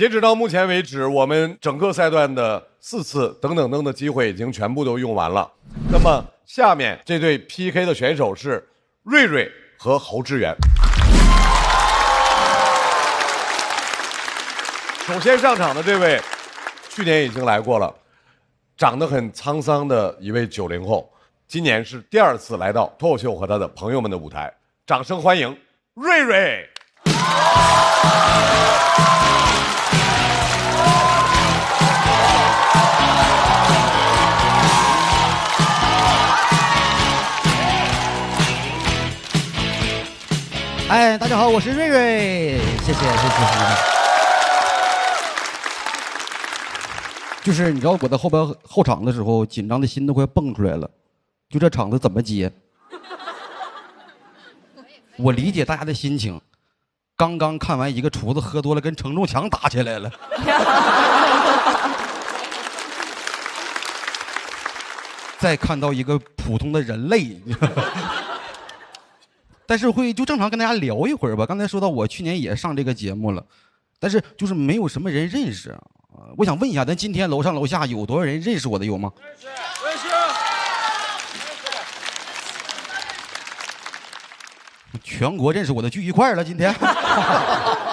截止到目前为止，我们整个赛段的4次等等等的机会已经全部都用完了。那么下面这对 PK 的选手是瑞瑞和侯志远。首先上场的这位，去年已经来过了，长得很沧桑的一位90后，今年是第2次来到脱口秀和他的朋友们的舞台，掌声欢迎瑞瑞。哎，大家好，我是瑞瑞，谢谢。就是你知道我在后场的时候，紧张的心都快蹦出来了，就这场子怎么接？我理解大家的心情，刚刚看完一个厨子喝多了跟承重墙打起来了。再看到一个普通的人类。但是会就正常跟大家聊一会儿吧。刚才说到我去年也上这个节目了，但是就是没有什么人认识啊。我想问一下，咱今天楼上楼下有多少人认识我的有吗？认识。全国认识我的聚一块了，今天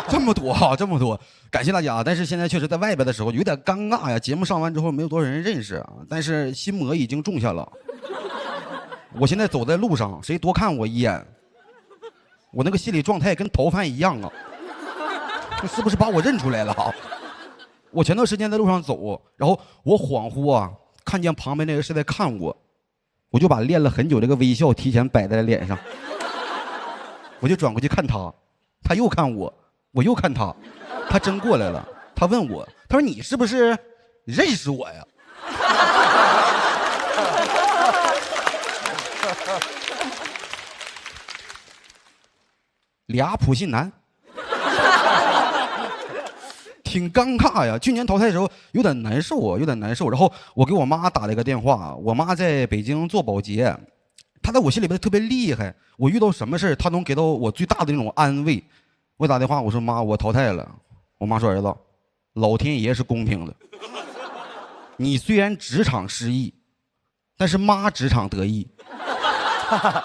这么多啊，这么多，感谢大家。但是现在确实在外边的时候有点尴尬呀。节目上完之后没有多少人认识啊，但是心魔已经种下了。我现在走在路上，谁多看我一眼，我那个心理状态跟逃犯一样啊！这是不是把我认出来了？我前段时间在路上走，然后我恍惚啊，看见旁边那个是在看我，我就把练了很久这个微笑提前摆在了脸上，我就转过去看他，他又看我，我又看他，他真过来了，他问我，他说你是不是认识我呀？俩普信男，挺尴尬呀。去年淘汰的时候有点难受啊，有点难受。然后我给我妈打了一个电话，我妈在北京做保洁，她在我心里边特别厉害。我遇到什么事她能给到我最大的那种安慰。我打电话我说妈，我淘汰了。我妈说儿子，老天爷是公平的，你虽然职场失意，但是妈职场得意，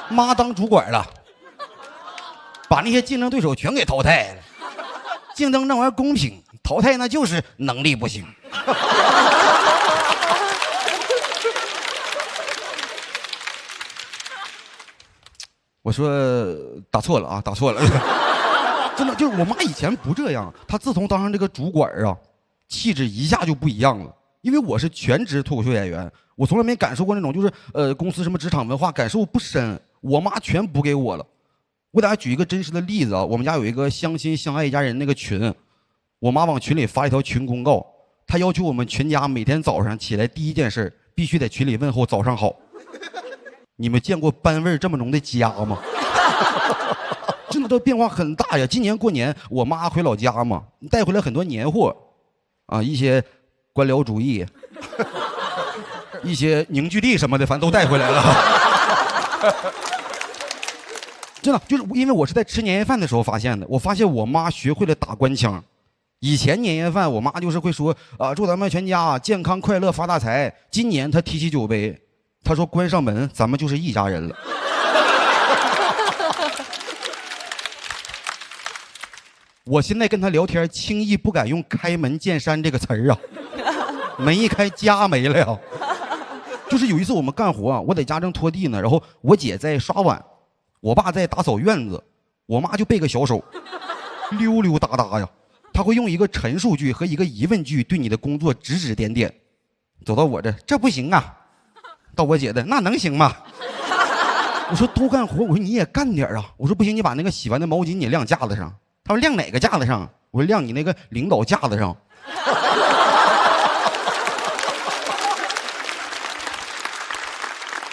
妈当主管了。把那些竞争对手全给淘汰了，竞争那玩意儿公平，淘汰那就是能力不行。我说打错了啊，打错了，真的就是我妈以前不这样，她自从当上这个主管啊，气质一下就不一样了。因为我是全职脱口秀演员，我从来没感受过那种就是公司什么职场文化感受不深，我妈全补给我了。我给大家举一个真实的例子啊，我们家有一个相亲相爱一家人那个群，我妈往群里发一条群公告，她要求我们全家每天早上起来第一件事必须在群里问候早上好。你们见过班味这么浓的家吗？真的这变化很大呀。今年过年我妈回老家嘛，带回来很多年货啊，一些官僚主义，一些凝聚力什么的，反正都带回来了。真的就是因为我是在吃年夜饭的时候发现的，我发现我妈学会了打官腔。以前年夜饭我妈就是会说啊，祝咱们全家健康快乐发大财。今年她提起酒杯，她说关上门咱们就是一家人了。我现在跟她聊天轻易不敢用开门见山这个词儿啊，门一开家没了呀。就是有一次我们干活啊，我在家正拖地呢，然后我姐在刷碗，我爸在打扫院子，我妈就背个小手，溜溜达达呀。她会用一个陈述句和一个疑问句对你的工作指指点点。走到我这不行啊，到我姐的那能行吗？我说都干活，我说你也干点啊。我说不行，你把那个洗完的毛巾你晾架子上。她说晾哪个架子上？我说晾你那个领导架子上。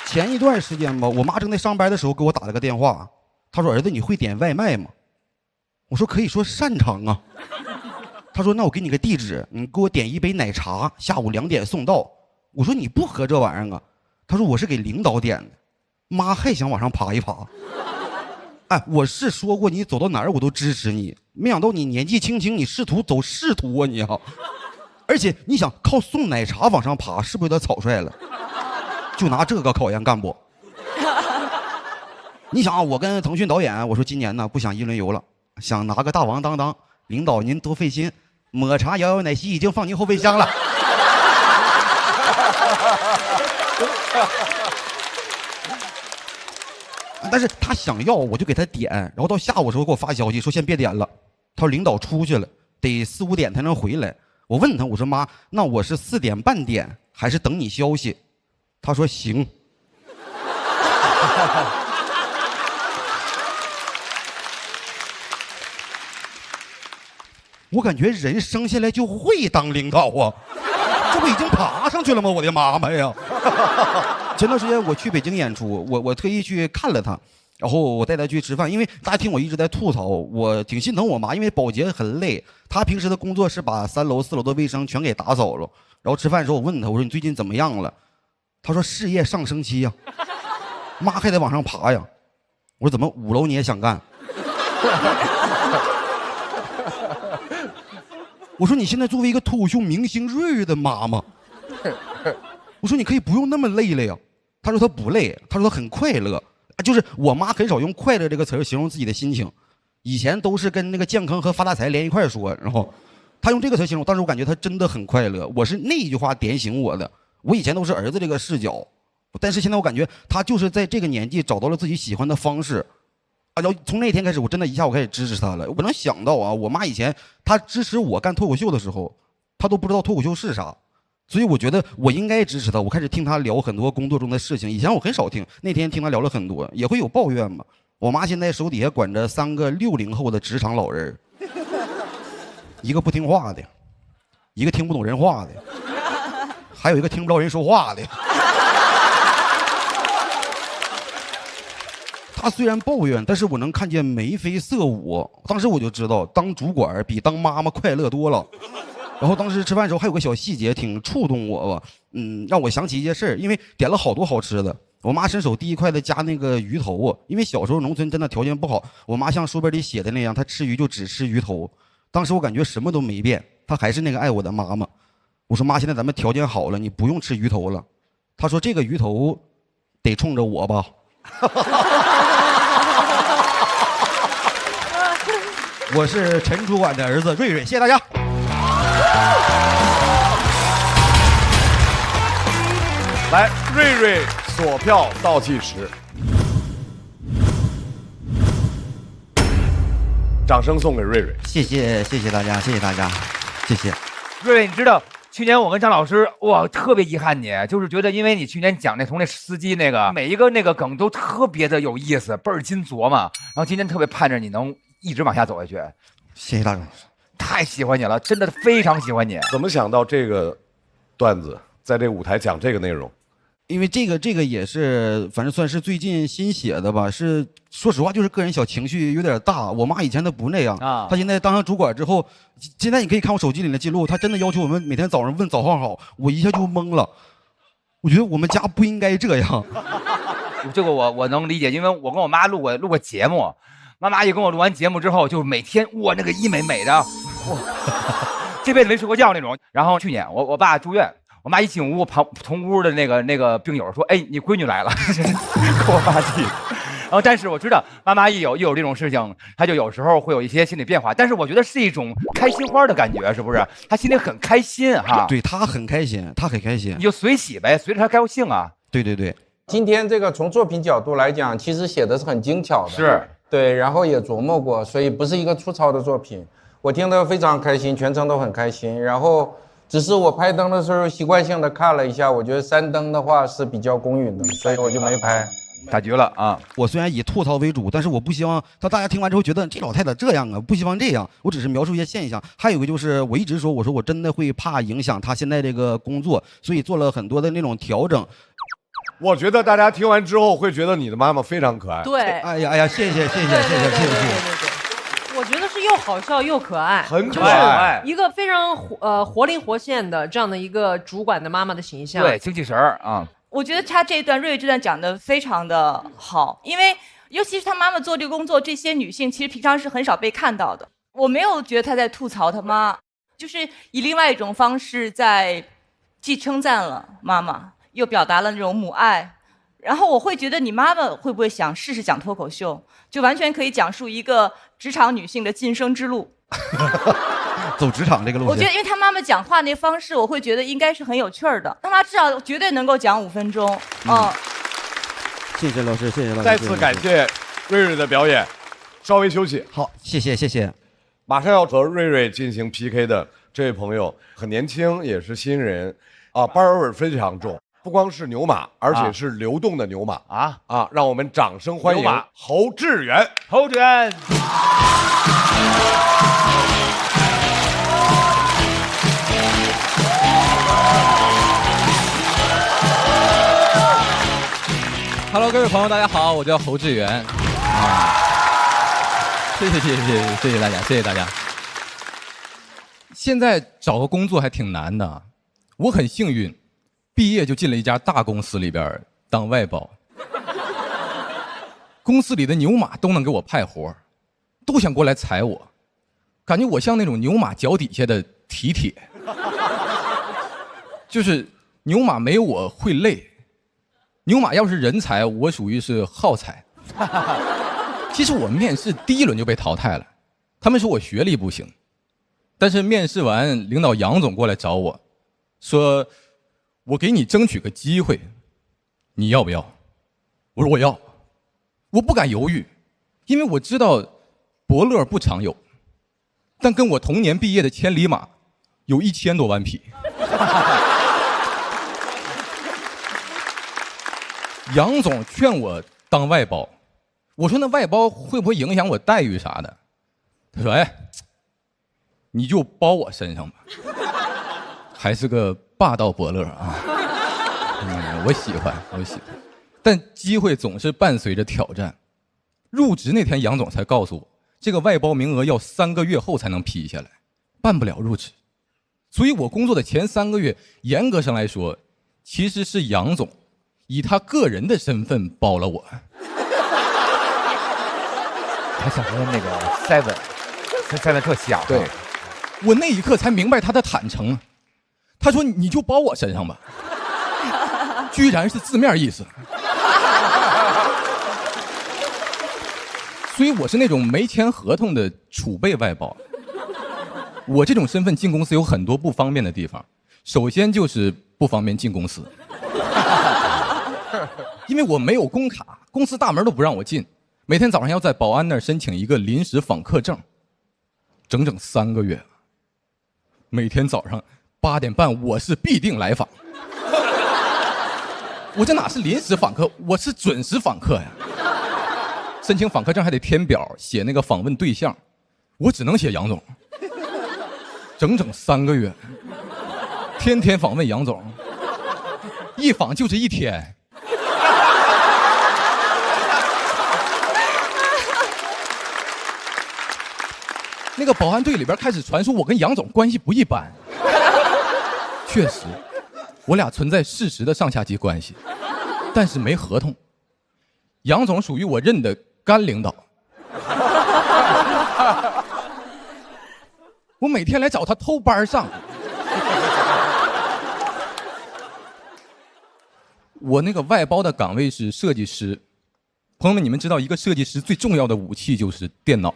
前一段时间吧，我妈正在上班的时候给我打了个电话，她说儿子你会点外卖吗？我说可以说擅长啊。她说那我给你个地址，你给我点一杯奶茶，下午2点送到。我说你不喝这玩意儿啊？她说我是给领导点的。妈还想往上爬一爬。哎，我是说过你走到哪儿我都支持你，没想到你年纪轻轻，你试图走仕途啊你啊！而且你想靠送奶茶往上爬，是不是有点草率了？就拿这个考验干部。你想啊，我跟腾讯导演我说今年呢不想一轮游了，想拿个大王当当，领导您多费心，抹茶摇摇奶昔已经放您后备箱了。但是他想要，我就给他点，然后到下午的时候给我发消息说先别点了，他说领导出去了，得4、5点才能回来。我问他，我说妈，那我是4点半点还是等你消息？他说行。我感觉人生下来就会当领导啊，这不已经爬上去了吗？我的妈妈呀！前段时间我去北京演出，我特意去看了他，然后我带他去吃饭，因为大家听我一直在吐槽，我挺心疼我妈，因为保洁很累，她平时的工作是把3楼4楼的卫生全给打扫了。然后吃饭的时候我问他，我说你最近怎么样了？他说事业上升期呀，妈还得往上爬呀。我说怎么5楼你也想干？我说你现在作为一个脱口秀明星瑞瑞的妈妈，我说你可以不用那么累了呀。他说他不累，他说他很快乐。就是我妈很少用快乐这个词儿形容自己的心情，以前都是跟那个健康和发大财连一块说，然后她用这个词形容，当时我感觉她真的很快乐。我是那一句话点醒我的。我以前都是儿子这个视角，但是现在我感觉她就是在这个年纪找到了自己喜欢的方式。然后从那天开始，我真的一下我开始支持她了。我能想到啊，我妈以前她支持我干脱口秀的时候，她都不知道脱口秀是啥。所以我觉得我应该支持他，我开始听他聊很多工作中的事情，以前我很少听，那天听他聊了很多，也会有抱怨嘛。我妈现在手底下管着3个60后的职场老人，一个不听话的，一个听不懂人话的，还有一个听不着人说话的。他虽然抱怨，但是我能看见眉飞色舞，当时我就知道当主管比当妈妈快乐多了。然后当时吃饭的时候还有个小细节挺触动我吧，让我想起一件事儿，因为点了好多好吃的，我妈伸手第一筷子夹那个鱼头，因为小时候农村真的条件不好，我妈像书本里写的那样，她吃鱼就只吃鱼头。当时我感觉什么都没变，她还是那个爱我的妈妈。我说妈，现在咱们条件好了，你不用吃鱼头了。她说这个鱼头得冲着我吧。我是陈主管的儿子瑞瑞，谢谢大家。来，瑞瑞锁票倒计时，掌声送给瑞瑞。谢谢大家，谢谢大家，谢谢。瑞瑞，你知道去年我跟张老师，哇，特别遗憾你，就是觉得因为你去年讲那司机那个每一个那个梗都特别的有意思，倍儿精琢磨，然后今天特别盼着你能一直往下走下去。谢谢大老师，太喜欢你了，真的非常喜欢你。怎么想到这个段子，在这个舞台讲这个内容？因为这个也是，反正算是最近新写的吧。是说实话，就是个人小情绪有点大。我妈以前她不那样啊，她现在当上主管之后，现在你可以看我手机里的记录，她真的要求我们每天早上问早上好，我一下就懵了。我觉得我们家不应该这样。这个我能理解，因为我跟我妈录过节目，妈妈一跟我录完节目之后，就每天哇那个医美美的，哇，这辈子没睡过觉那种。然后去年我爸住院。我妈一进屋，同屋的那个病友说：“哎，你闺女来了。”给我爸气。然后，但是我知道妈妈一有这种事情，她就有时候会有一些心理变化。但是我觉得是一种开心花的感觉，是不是？她心里很开心哈。对，她很开心，她很开心。你就随喜呗，随着她高兴啊。对对对。今天这个从作品角度来讲，其实写的是很精巧的。是。对，然后也琢磨过，所以不是一个粗糙的作品。我听得非常开心，全程都很开心。然后。只是我拍灯的时候习惯性的看了一下，我觉得3灯的话是比较公允的，所以我就没拍。打局了啊！我虽然以吐槽为主，但是我不希望大家听完之后觉得这老太太这样啊，不希望这样。我只是描述一些现象。还有一个就是我一直说，我说我真的会怕影响她现在这个工作，所以做了很多的那种调整。我觉得大家听完之后会觉得你的妈妈非常可爱。对，哎呀，谢谢。我觉得是又好笑又可爱，很可爱，一个非常活灵活现的这样的一个主管的妈妈的形象。对，精气神儿啊。我觉得他这段瑞瑞这段讲的非常的好，因为尤其是她妈妈做这个工作，这些女性其实平常是很少被看到的。我没有觉得她在吐槽她妈，就是以另外一种方式在既称赞了妈妈，又表达了那种母爱。然后我会觉得你妈妈会不会想试试讲脱口秀，就完全可以讲述一个职场女性的晋升之路。走职场这个路线。我觉得，因为她妈妈讲话那方式，我会觉得应该是很有趣儿的。她妈至少绝对能够讲5分钟。谢谢老师，谢谢老师。再次感谢瑞瑞的表演，稍微休息。好，谢谢谢谢。马上要和瑞瑞进行 PK 的这位朋友很年轻，也是新人啊，巴尔味非常重，不光是牛马，而且是流动的牛马啊！让我们掌声欢迎牛马侯志远。侯志远。Hello， 各位朋友，大家好，我叫侯志远。谢谢大家，谢谢大家。现在找个工作还挺难的，我很幸运，毕业就进了一家大公司里边当外包。公司里的牛马都能给我派活，都想过来踩我，感觉我像那种牛马脚底下的蹄铁，就是牛马没有我会累。牛马要是人才，我属于是耗材。其实我面试第1轮就被淘汰了，他们说我学历不行。但是面试完，领导杨总过来找我，说我给你争取个机会，你要不要？我说我要，我不敢犹豫，因为我知道伯乐不常有，但跟我同年毕业的千里马有1000多万匹。杨总劝我当外包，我说那外包会不会影响我待遇啥的？他说：“哎，你就包我身上吧。”还是个霸道伯乐啊！我喜欢。但机会总是伴随着挑战。入职那天，杨总才告诉我，这个外包名额要3个月后才能批下来，办不了入职。所以我工作的前3个月，严格上来说，其实是杨总以他个人的身份包了我。他想跟那个 Seven 特像。对，我那一刻才明白他的坦诚。他说：“你就包我身上吧。”居然是字面意思。所以我是那种没签合同的储备外包。我这种身份进公司有很多不方便的地方，首先就是不方便进公司。因为我没有工卡，公司大门都不让我进，每天早上要在保安那儿申请一个临时访客证，整整3个月。每天早上8点半，我是必定来访。我这哪是临时访客，我是准时访客呀！申请访客证还得填表，写那个访问对象，我只能写杨总。整整3个月，天天访问杨总，一访就是1天。那个保安队里边开始传说我跟杨总关系不一般。确实，我俩存在事实的上下级关系，但是没合同。杨总属于我认的干领导。我每天来找他偷班上。我那个外包的岗位是设计师。朋友们，你们知道一个设计师最重要的武器就是电脑，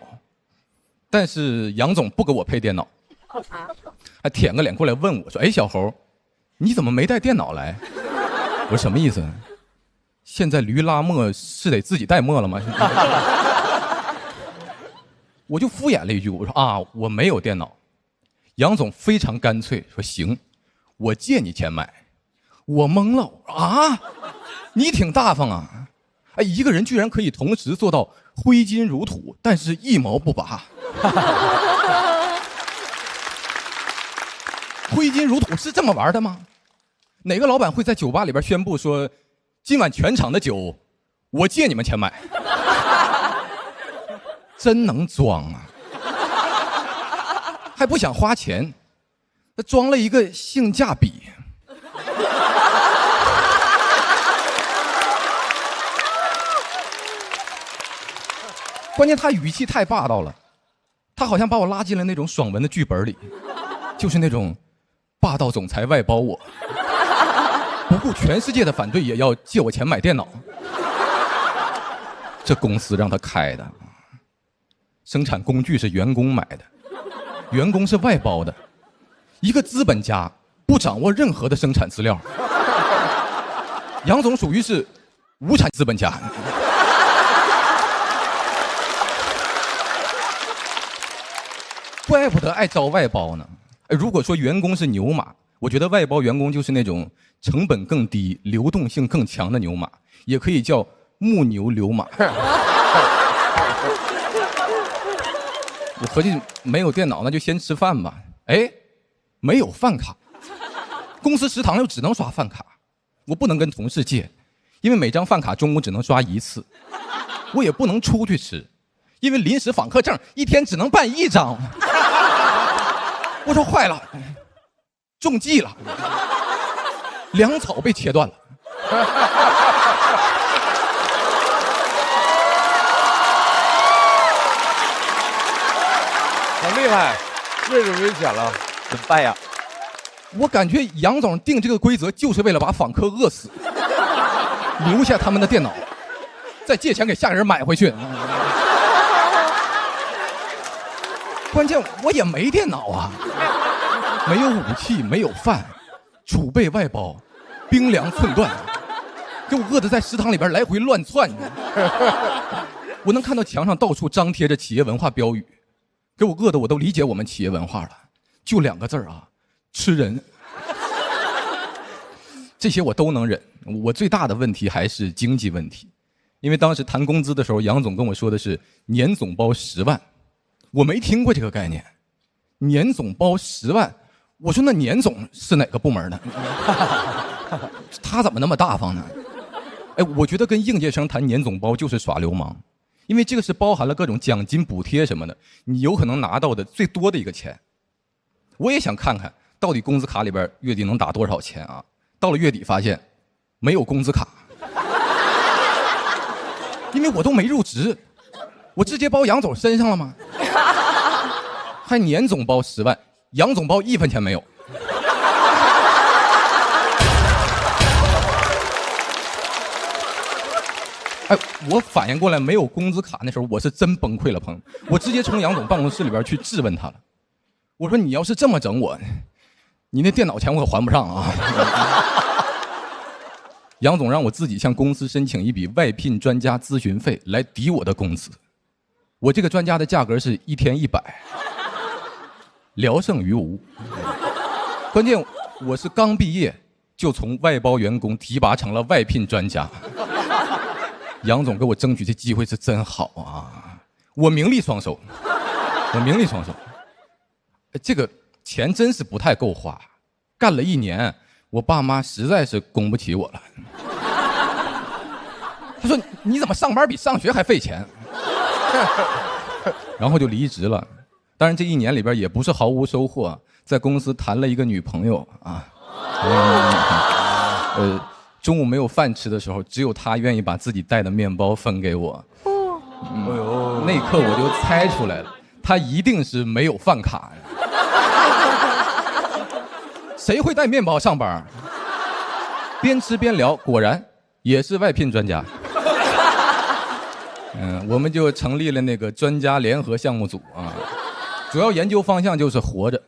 但是杨总不给我配电脑，还舔个脸过来问我说：“哎，小猴，你怎么没带电脑来？”我说：“什么意思？现在驴拉磨是得自己带磨了吗？”我就敷衍了一句，我说：“啊，我没有电脑。”杨总非常干脆说：“行，我借你钱买。”我懵了啊！你挺大方啊！哎，一个人居然可以同时做到挥金如土，但是一毛不拔。挥金如土是这么玩的吗？哪个老板会在酒吧里边宣布说，今晚全场的酒我借你们钱买？真能装啊！还不想花钱，他装了一个性价比。关键他语气太霸道了，他好像把我拉进了那种爽文的剧本里，就是那种霸道总裁外包我，不顾全世界的反对也要借我钱买电脑。这公司让他开的，生产工具是员工买的，员工是外包的，一个资本家不掌握任何的生产资料。杨总属于是无产资本家。怪不得爱招外包呢。如果说员工是牛马，我觉得外包员工就是那种成本更低、流动性更强的牛马，也可以叫木牛流马。我合计没有电脑，那就先吃饭吧。哎，没有饭卡，公司食堂又只能刷饭卡，我不能跟同事借，因为每张饭卡中午只能刷1次。我也不能出去吃，因为临时访客证1天只能办1张。我说坏了，中计了，粮草被切断了。很厉害，瑞瑞危险了，怎么办呀？我感觉杨总定这个规则就是为了把访客饿死，留下他们的电脑，再借钱给下个人买回去。关键我也没电脑啊，没有武器，没有饭，储备外包，兵粮寸断，给我饿得在食堂里边来回乱窜。我能看到墙上到处张贴着企业文化标语，给我饿得我都理解我们企业文化了，就2个字啊，吃人。这些我都能忍，我最大的问题还是经济问题，因为当时谈工资的时候，杨总跟我说的是年总包10万。我没听过这个概念，年总包10万，我说那年总是哪个部门的？他怎么那么大方呢？哎，我觉得跟应届生谈年总包就是耍流氓，因为这个是包含了各种奖金、补贴什么的，你有可能拿到的最多的一个钱。我也想看看到底工资卡里边月底能打多少钱啊？到了月底发现没有工资卡，因为我都没入职，我直接包杨总身上了吗？还年总包10万，杨总包1分钱没有。哎，我反应过来没有工资卡那时候，我是真崩溃了，朋友。我直接从杨总办公室里边去质问他了。我说你要是这么整我，你那电脑钱我可还不上啊。杨总让我自己向公司申请一笔外聘专家咨询费来抵我的工资。我这个专家的价格是1天100，聊胜于无。关键我是刚毕业就从外包员工提拔成了外聘专家。杨总给我争取这机会是真好啊！我名利双收，我名利双收。这个钱真是不太够花，干了1年，我爸妈实在是供不起我了。他说：“你怎么上班比上学还费钱？”然后就离职了。当然这1年里边也不是毫无收获，在公司谈了一个女朋友啊。中午没有饭吃的时候，只有她愿意把自己带的面包分给我。那一刻我就猜出来了，她一定是没有饭卡呀。谁会带面包上班？边吃边聊，果然也是外聘专家。我们就成立了那个专家联合项目组啊，主要研究方向就是活着。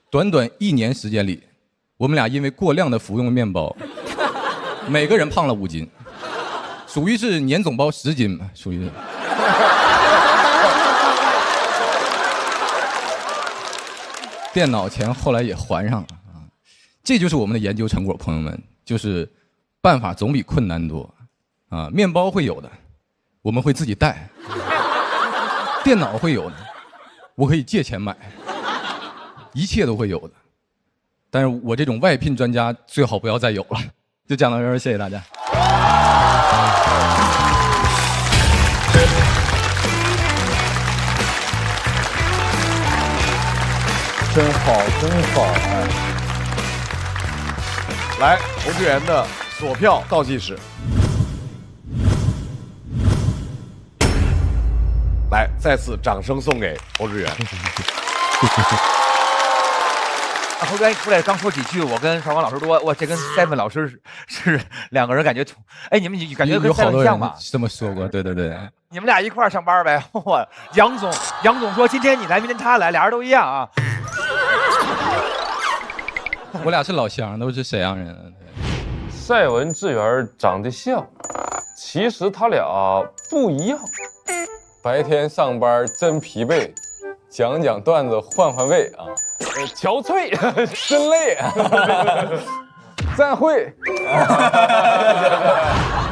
短短1年时间里，我们俩因为过量的服用面包，每个人胖了5斤，属于是年总包10斤吧，属于是。电脑钱后来也还上了啊，这就是我们的研究成果，朋友们，就是办法总比困难多啊。面包会有的，我们会自己带；电脑会有的，我可以借钱买，一切都会有的。但是我这种外聘专家最好不要再有了。就讲到这儿，谢谢大家。真好，真好！哎，来，程序员的锁票倒计时来，再次掌声送给侯志远。侯志远一出来刚说几句，我跟邵光老师说，哇，这跟 Seven 老师是两个人感觉，哎，你们感觉跟有好 Seven 多人像吗？这么说过，对对对。你们俩一块儿上班呗。我杨总说今天你来，明天他来，俩人都一样啊。我俩是老乡，都是沈阳人。赛文、志远长得像，其实他俩不一样。白天上班真疲惫，讲讲段子换换位啊。憔悴，真累。散会。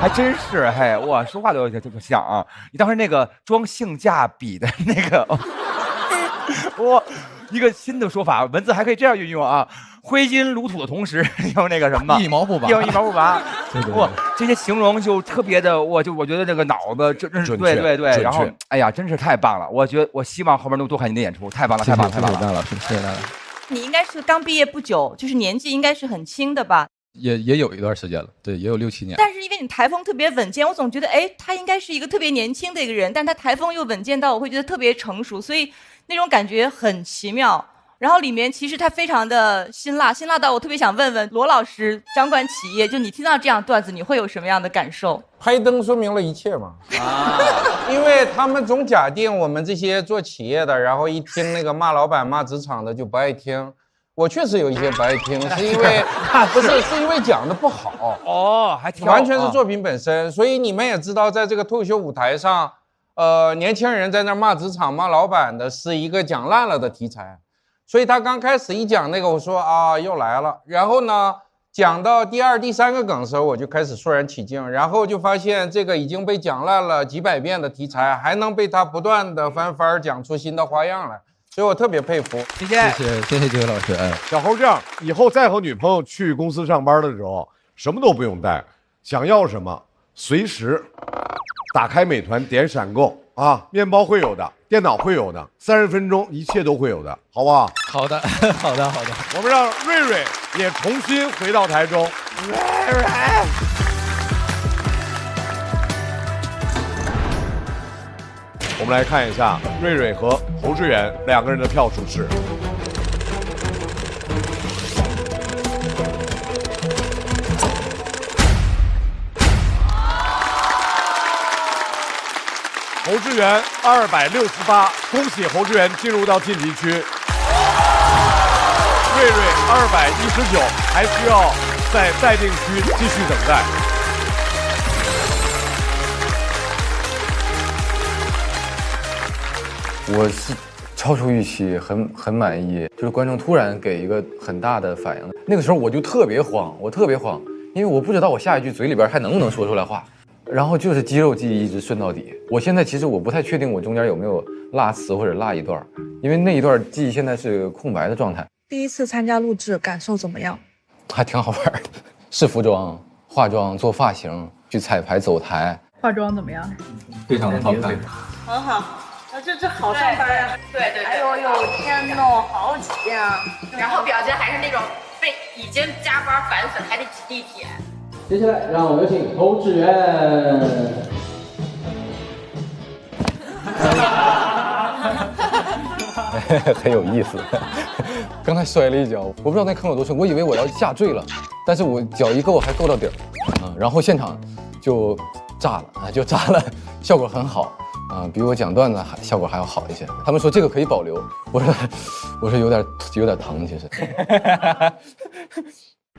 还真是，嘿，我说话都像啊！你当时那个装性价比的那个，我一个新的说法，文字还可以这样运用啊！挥金如土的同时，用那个什么一毛不拔，用一毛不拔。对对对哇，这些形容就特别的，我觉得这个脑子真是对对对，然后哎呀，真是太棒了！我希望后面能多看您的演出，太棒了，太棒了，太棒了！大老师，谢谢大家。你应该是刚毕业不久，就是年纪应该是很轻的吧？也有一段时间了，对，也有6、7年。但是因为你台风特别稳健，我总觉得，哎，他应该是一个特别年轻的一个人，但他台风又稳健到我会觉得特别成熟，所以那种感觉很奇妙。然后里面其实他非常的辛辣到我特别想问问罗老师，掌管企业，就你听到这样段子，你会有什么样的感受？拍灯说明了一切嘛。因为他们总假定我们这些做企业的，然后一听那个骂老板、骂职场的就不爱听。我确实有一些不爱听，是因为是因为讲的不好哦，还挺完全是作品本身。所以你们也知道，在这个脱口秀舞台上，年轻人在那骂职场、骂老板的是一个讲烂了的题材。所以他刚开始一讲那个，我说啊又来了。然后呢，讲到第2、第3个梗的时候，我就开始肃然起敬，然后就发现这个已经被讲烂了几百遍的题材，还能被他不断的翻番讲出新的花样来。所以我特别佩服，谢谢几位老师。哎，小侯这样，以后再和女朋友去公司上班的时候，什么都不用带，想要什么随时打开美团点闪购啊，面包会有的，电脑会有的，30分钟一切都会有的，好不好？好的，好的，好的。我们让瑞瑞也重新回到台中。瑞瑞。我们来看一下瑞瑞和侯志远两个人的票数是。侯志远268，恭喜侯志远进入到晋级区。瑞瑞219，还需要在待定区继续等待。我是超出预期，很满意。就是观众突然给一个很大的反应，那个时候我就特别慌，因为我不知道我下一句嘴里边还能不能说出来话，然后就是肌肉记忆一直顺到底。我现在其实我不太确定我中间有没有落词或者落一段，因为那一段记忆现在是空白的状态。第一次参加录制，感受怎么样？还挺好玩的，试服装、化妆、做发型、去彩排、走台。化妆怎么样？非常的好看，很好。这好上班呀！对。哎呦呦，天呐，好挤呀！然后表情还是那种被已经加班烦死了，还得挤地铁。接下来让我们有请侯志远。很有意思。刚才摔了一跤，我不知道那坑有多深，我以为我要下坠了，但是我脚一够还够到底儿啊，然后现场就炸了，效果很好啊，比我讲段子效果还要好一些。他们说这个可以保留，我说有点疼，其实。